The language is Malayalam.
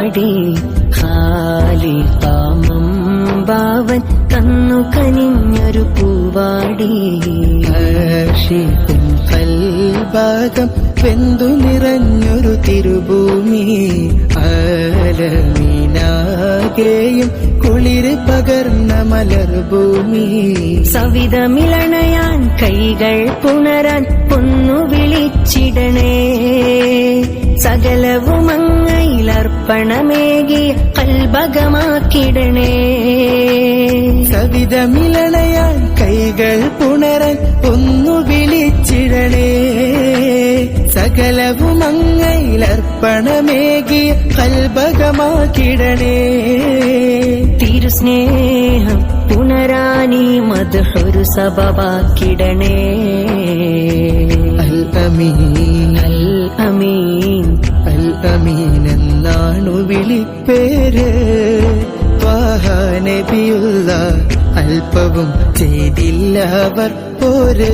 പാടി ഖാലിഖാമംബാവൻ തന്നു കനിഞ്ഞൊരു പൂവാടി ഹർഷിക്കും കൽഭാഗം വെന്തു നിറഞ്ഞൊരു തിരുഭൂമി ആലമീനാകെയും കുളിര് പകർന്ന മലർഭൂമി സവിധമിളണയാൻ കൈകൾ പുണരാൻ പൊന്നു വിളിച്ചിടണേ സകലവും അങ്ങയിലർപ്പണമേകി കൽബകമാക്കിടണേ സവിധമിളണയാൻ കൈകൾ പുണരാൻ ഒന്നു വിളിച്ചിടണേ സകലവും അങ്ങയിലർപ്പണമേകി കൽബകമാക്കിടണേ തിരുസ്നേഹം പുണരാനീ മദ്ഹൊരു സബബാക്കിടണേ അൽ അമീൻ അൽ അമീൻ അൽ അമീൻ എന്നാണു വിളിപ്പേര് ത്വാഹ നബിയുള്ള അല്പവും ചെയ്തില്ല അവർ പോര്